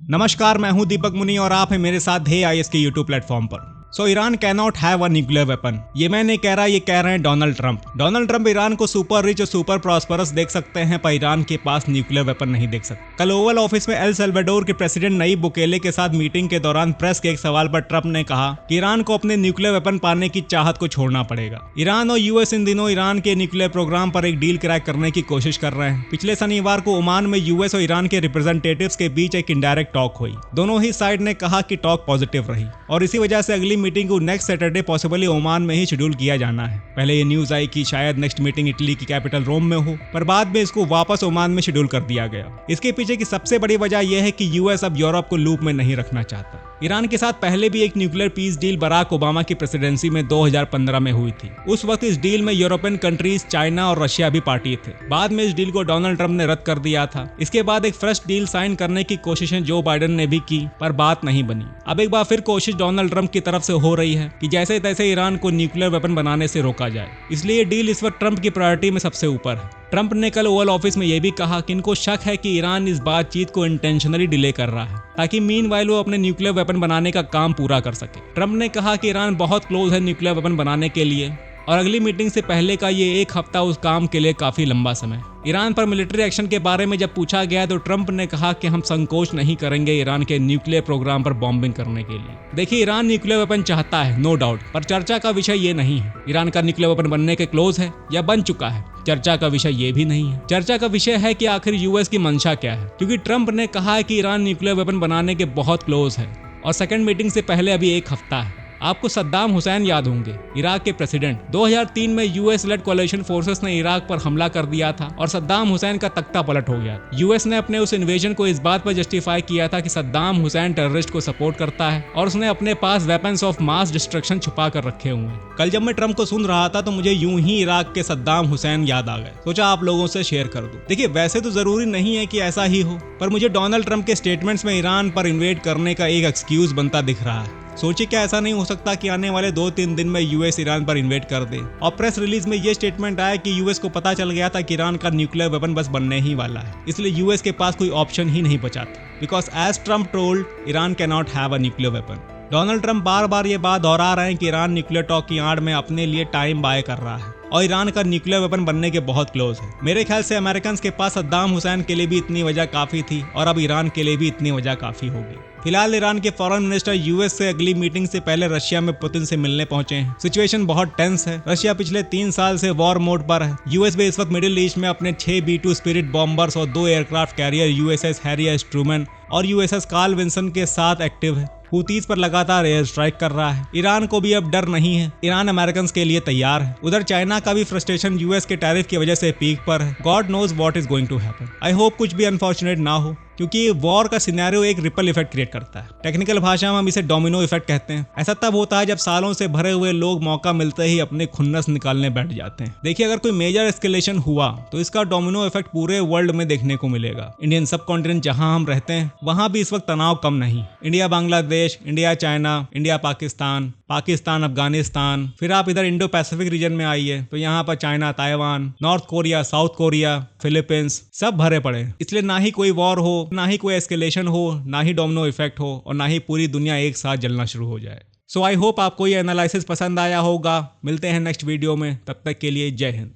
नमस्कार, मैं हूं दीपक मुनि और आप हैं मेरे साथ ढे आईएस के यूट्यूब प्लेटफॉर्म पर। Iran can not have a nuclear weapon. ये मैं नहीं कह रहा, ये कह रहे हैं Donald Trump. Donald Trump Iran को सुपर रिच और सुपर प्रॉस्परस देख सकते हैं, पर ईरान के पास न्यूक्लियर वेपन नहीं देख सकते। कल ओवल ऑफिस में एल सल्वाडोर के प्रेसिडेंट नईब बुकेले के साथ मीटिंग के दौरान प्रेस के एक सवाल पर ट्रंप ने कहा कि ईरान को अपने न्यूक्लियर वेपन पाने की चाहत को छोड़ना पड़ेगा। ईरान और यूएस इन दिनों ईरान के न्यूक्लियर प्रोग्राम पर एक डील क्रैक करने की कोशिश कर रहे हैं। पिछले शनिवार को ओमान में यूएस और ईरान के रिप्रेजेंटेटिव्स के बीच एक इनडायरेक्ट टॉक हुई। दोनों ही साइड ने कहा कि टॉक पॉजिटिव रही और इसी वजह से अगली मीटिंग को नेक्स्ट सैटरडे पॉसिबली ओमान में ही शेड्यूल किया जाना है। पहले ये न्यूज आई कि शायद नेक्स्ट मीटिंग इटली की कैपिटल रोम में हो, पर बाद में इसको वापस ओमान में शेड्यूल कर दिया गया। इसके पीछे की सबसे बड़ी वजह यह है कि यूएस अब यूरोप को लूप में नहीं रखना चाहता। ईरान के साथ पहले भी एक nuclear peace deal Barack Obama की प्रेसिडेंसी में 2015 में हुई थी। उस वक्त इस डील में यूरोपियन कंट्रीज, चाइना और रशिया भी पार्टी थे। बाद में इस डील को डोनाल्ड ट्रंप ने रद्द कर दिया था। इसके बाद एक फ्रेश डील साइन करने की कोशिशें जो बाइडेन ने भी की, पर बात नहीं बनी। अब एक बार फिर कोशिश डोनाल्ड ट्रंप की तरफ से हो रही है कि जैसे तैसे ईरान को न्यूक्लियर वेपन बनाने से रोका जाए। इसलिए डील इस वक्त ट्रंप की प्रायोरिटी में सबसे ऊपर है। ट्रंप ने कल ओवल ऑफिस में यह भी कहा कि इनको शक है कि ईरान इस बातचीत को इंटेंशनली डिले कर रहा है ताकि मीनवाइल वो अपने न्यूक्लियर वेपन बनाने का काम पूरा कर सके। ट्रंप ने कहा कि ईरान बहुत क्लोज है न्यूक्लियर वेपन बनाने के लिए और अगली मीटिंग से पहले का ये एक हफ्ता उस काम के लिए काफी लंबा समय। ईरान पर मिलिट्री एक्शन के बारे में जब पूछा गया तो ट्रंप ने कहा कि हम संकोच नहीं करेंगे ईरान के न्यूक्लियर प्रोग्राम पर बॉम्बिंग करने के लिए। देखिए, ईरान न्यूक्लियर वेपन चाहता है, नो डाउट, पर चर्चा का विषय ये नहीं है ईरान का न्यूक्लियर वेपन बनने के क्लोज है या बन चुका है। चर्चा का विषय ये भी नहीं है। चर्चा का विषय है कि आखिर यूएस की मंशा क्या है, क्योंकि ट्रंप ने कहा है कि ईरान न्यूक्लियर वेपन बनाने के बहुत क्लोज है और सेकेंड मीटिंग से पहले अभी एक हफ्ता है। आपको सद्दाम हुसैन याद होंगे, इराक के प्रेसिडेंट। 2003 में यूएस लेड कोalition फोर्सेस ने इराक पर हमला कर दिया था और सद्दाम हुसैन का तख्ता पलट हो गया। यूएस ने अपने उस इन्वेजन को इस बात पर जस्टिफाई किया था कि सद्दाम हुसैन टेररिस्ट को सपोर्ट करता है और उसने अपने पास वेपन्स ऑफ मास डिस्ट्रक्शन छुपा कर रखे हुए हैं। कल जब मैं ट्रंप को सुन रहा था तो मुझे यूं ही इराक के सद्दाम हुसैन याद आ गए। सोचा आप लोगों से शेयर कर दूं। देखिए, वैसे तो जरूरी नहीं है कि ऐसा ही हो, पर मुझे डोनाल्ड ट्रंप के स्टेटमेंट्स में ईरान पर इन्वेड करने का एक एक्सक्यूज बनता दिख रहा है। सोचिए, क्या ऐसा नहीं हो सकता कि आने वाले 2-3 दिन में यूएस ईरान पर इन्वेड कर दे। और प्रेस रिलीज में ये स्टेटमेंट आया कि यूएस को पता चल गया था कि ईरान का न्यूक्लियर वेपन बस बनने ही वाला है, इसलिए यूएस के पास कोई ऑप्शन ही नहीं बचा था। Because as Trump told, Iran can not have a nuclear weapon. Donald Trump बार बार ये बात दोहरा रहे हैं कि ईरान न्यूक्लियर टॉक की आड़ में अपने लिए टाइम बाय कर रहा है और ईरान का न्यूक्लियर वेपन बनने के बहुत क्लोज है। मेरे ख्याल से अमेरिकन के पास सद्दाम हुसैन के लिए भी इतनी वजह काफी थी और अब ईरान के लिए भी इतनी वजह काफी होगी। फिलहाल ईरान के फॉरेन मिनिस्टर यूएस से अगली मीटिंग से पहले रशिया में पुतिन से मिलने पहुंचे हैं। सिचुएशन बहुत टेंस है। रशिया पिछले 3 साल से वॉर मोड पर है। यूएस भी इस वक्त मिडिल ईस्ट में अपने 6 B-2 स्पिरिट बॉम्बर्स और 2 aircraft carrier USS Harry S Trueman और यूएसएस कार्ल विंसन के साथ एक्टिव है। हुतीज पर लगातार एयर स्ट्राइक कर रहा है। ईरान को भी अब डर नहीं है। ईरान अमेरिकन के लिए तैयार है। उधर चाइना का भी फ्रस्ट्रेशन यूएस के टैरिफ की वजह से पीक पर है। God knows what is going to happen. I hope कुछ भी अनफॉर्चुनेट ना हो, क्योंकि ये वॉर का सिनेरियो एक रिपल इफेक्ट क्रिएट करता है। टेक्निकल भाषा में हम इसे डोमिनो इफेक्ट कहते हैं। ऐसा तब होता है जब सालों से भरे हुए लोग मौका मिलते ही अपने खुन्नस निकालने बैठ जाते हैं। देखिए, अगर कोई मेजर एस्केलेशन हुआ तो इसका डोमिनो इफेक्ट पूरे वर्ल्ड में देखने को मिलेगा। इंडियन सब कॉन्टिनेंट जहां हम रहते हैं वहां भी इस वक्त तनाव कम नहीं। India Bangladesh, India China, India Pakistan, Pakistan Afghanistan, फिर आप इधर इंडो पैसिफिक रीजन में आइए तो यहाँ पर China, Taiwan, north Korea, south Korea, Philippines, सब भरे पड़े। इसलिए ना ही कोई वॉर हो, ना ही कोई एस्केलेशन हो, ना ही डोमिनो इफेक्ट हो और ना ही पूरी दुनिया एक साथ जलना शुरू हो जाए। सो आई होप आपको ये एनालिसिस पसंद आया होगा। मिलते हैं नेक्स्ट वीडियो में, तब तक के लिए जय हिंद।